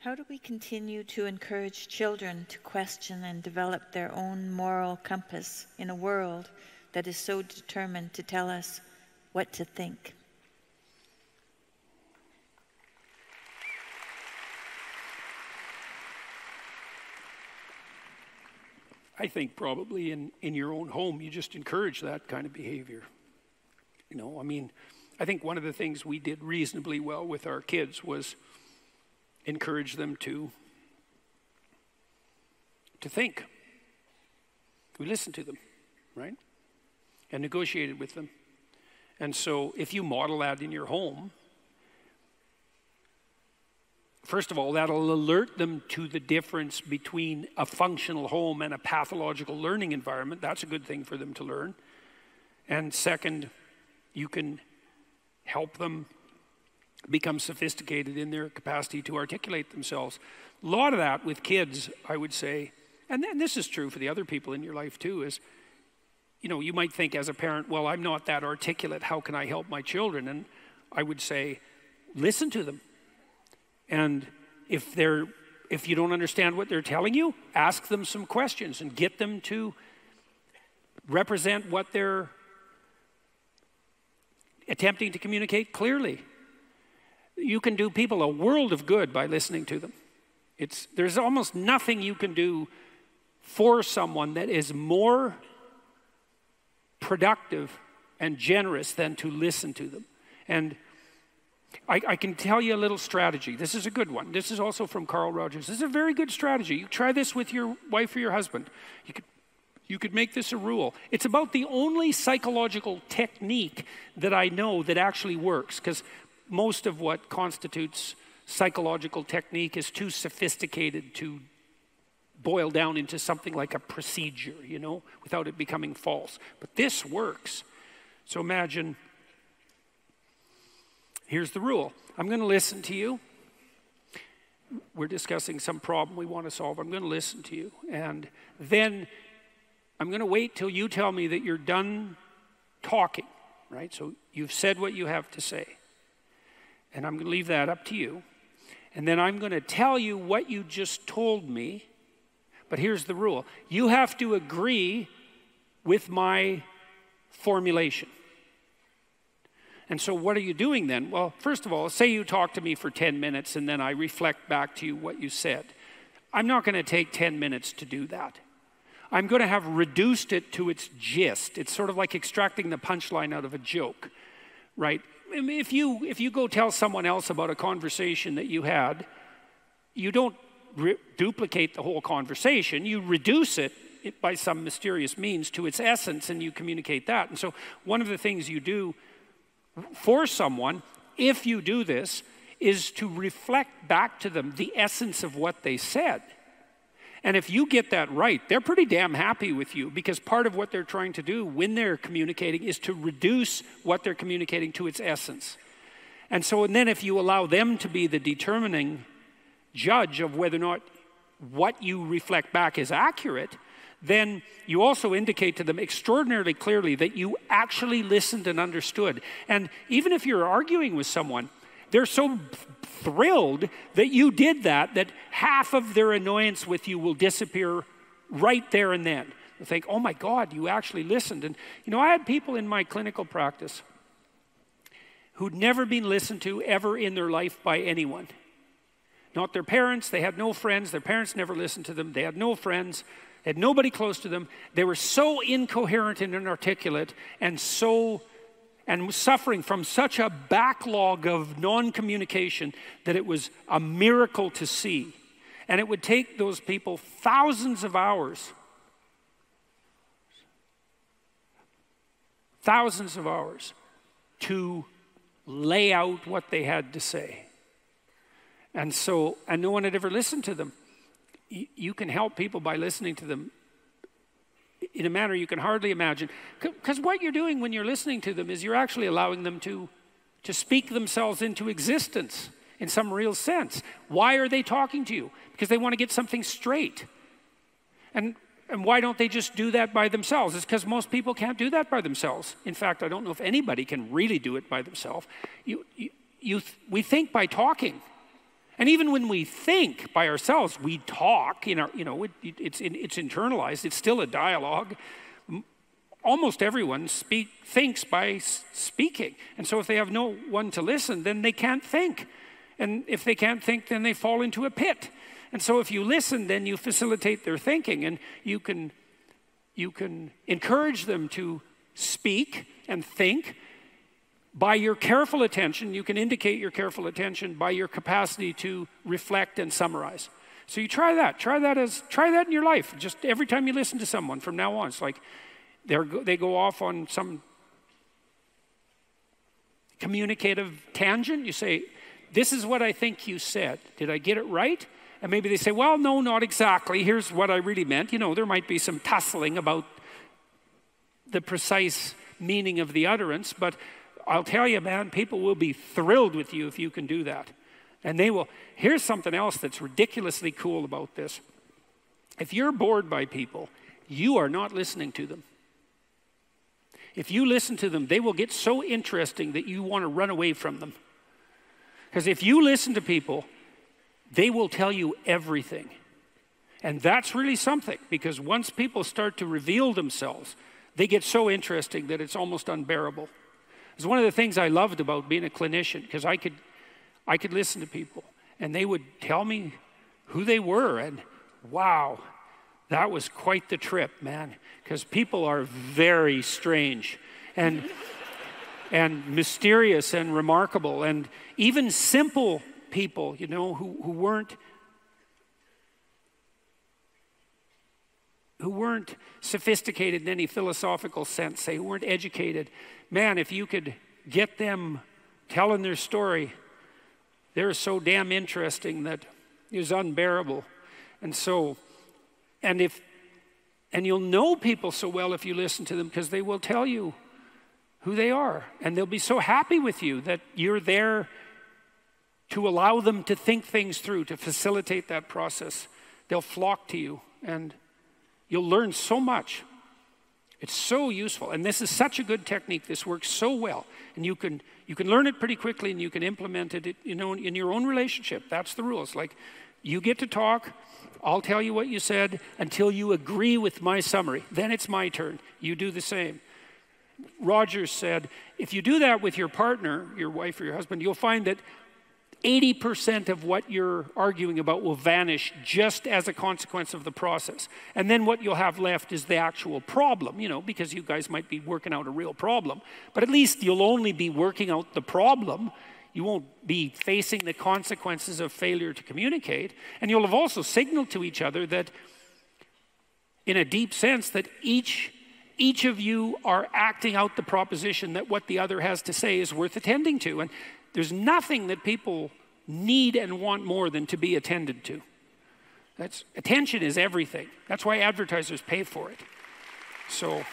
How do we continue to encourage children to question and develop their own moral compass in a world that is so determined to tell us what to think? I think probably in your own home, you just encourage that kind of behavior. You know, I mean, I think one of the things we did reasonably well with our kids was encourage them to think. We listened to them, right? And negotiated with them. And so if you model that in your home, first of all, that'll alert them to the difference between a functional home and a pathological learning environment. That's a good thing for them to learn. And second, you can help them become sophisticated in their capacity to articulate themselves. A lot of that with kids, I would say, and then this is true for the other people in your life too, is, you know, you might think as a parent, well, I'm not that articulate, how can I help my children? And I would say, listen to them. And if you don't understand what they're telling you, ask them some questions and get them to represent what they're attempting to communicate clearly. You can do people a world of good by listening to them. There's almost nothing you can do for someone that is more productive and generous than to listen to them. And I can tell you a little strategy. This is a good one. This is also from Carl Rogers. This is a very good strategy. You try this with your wife or your husband. You could make this a rule. It's about the only psychological technique that I know that actually works, because most of what constitutes psychological technique is too sophisticated to boil down into something like a procedure, you know, without it becoming false. But this works. So imagine, here's the rule. I'm going to listen to you. We're discussing some problem we want to solve. I'm going to listen to you. And then I'm going to wait till you tell me that you're done talking, right? So you've said what you have to say. And I'm going to leave that up to you. And then I'm going to tell you what you just told me. But here's the rule. You have to agree with my formulation. And so what are you doing then? Well, first of all, say you talk to me for 10 minutes and then I reflect back to you what you said. I'm not going to take 10 minutes to do that. I'm going to have reduced it to its gist. It's sort of like extracting the punchline out of a joke, right? If you go tell someone else about a conversation that you had, you don't duplicate the whole conversation. You reduce it by some mysterious means to its essence, and you communicate that. And so one of the things you do for someone, if you do this, is to reflect back to them the essence of what they said. And if you get that right, they're pretty damn happy with you, because part of what they're trying to do when they're communicating is to reduce what they're communicating to its essence. And then if you allow them to be the determining judge of whether or not what you reflect back is accurate, then you also indicate to them extraordinarily clearly that you actually listened and understood. And even if you're arguing with someone, they're so thrilled that you did that half of their annoyance with you will disappear right there and then. They'll think, oh my God, you actually listened. And you know, I had people in my clinical practice who'd never been listened to ever in their life by anyone. Not their parents, they had no friends, their parents never listened to them, they had no friends, they had nobody close to them. They were so incoherent and inarticulate and suffering from such a backlog of non-communication that it was a miracle to see. And it would take those people thousands of hours to lay out what they had to say. And no one had ever listened to them. You can help people by listening to them in a manner you can hardly imagine. Because what you're doing when you're listening to them is you're actually allowing them to speak themselves into existence in some real sense. Why are they talking to you? Because they want to get something straight. And why don't they just do that by themselves? It's because most people can't do that by themselves. In fact, I don't know if anybody can really do it by themselves. We think by talking. And even when we think by ourselves, we talk, it's internalized, it's still a dialogue. Almost everyone thinks by speaking. And so if they have no one to listen, then they can't think. And if they can't think, then they fall into a pit. And so if you listen, then you facilitate their thinking, and you can encourage them to speak and think. By your careful attention, you can indicate your careful attention by your capacity to reflect and summarize. So you try that. Try that in your life. Just every time you listen to someone from now on, it's like they go off on some communicative tangent. You say, "This is what I think you said. Did I get it right?" And maybe they say, "Well, no, not exactly. Here's what I really meant." There might be some tussling about the precise meaning of the utterance, but I'll tell you, man, people will be thrilled with you if you can do that. And they will. Here's something else that's ridiculously cool about this. If you're bored by people, you are not listening to them. If you listen to them, they will get so interesting that you want to run away from them. Because if you listen to people, they will tell you everything. And that's really something, because once people start to reveal themselves, they get so interesting that it's almost unbearable. It's one of the things I loved about being a clinician, because I could listen to people, and they would tell me who they were, and wow, that was quite the trip, man, because people are very strange and mysterious and remarkable, and even simple people, who weren't sophisticated in any philosophical sense, who weren't educated. Man, if you could get them telling their story, they're so damn interesting that it was unbearable. And you'll know people so well if you listen to them, because they will tell you who they are, and they'll be so happy with you that you're there to allow them to think things through, to facilitate that process. They'll flock to you, and you'll learn so much. It's so useful, and this is such a good technique. This works so well, and you can learn it pretty quickly, and you can implement it, in your own relationship. That's the rules. Like, you get to talk. I'll tell you what you said until you agree with my summary. Then it's my turn. You do the same. Rogers said, if you do that with your partner, your wife or your husband, you'll find that 80% of what you're arguing about will vanish just as a consequence of the process. And then what you'll have left is the actual problem, because you guys might be working out a real problem. But at least you'll only be working out the problem. You won't be facing the consequences of failure to communicate. And you'll have also signaled to each other that, in a deep sense, that each of you are acting out the proposition that what the other has to say is worth attending to. And there's nothing that people need and want more than to be attended to. Attention is everything. That's why advertisers pay for it. So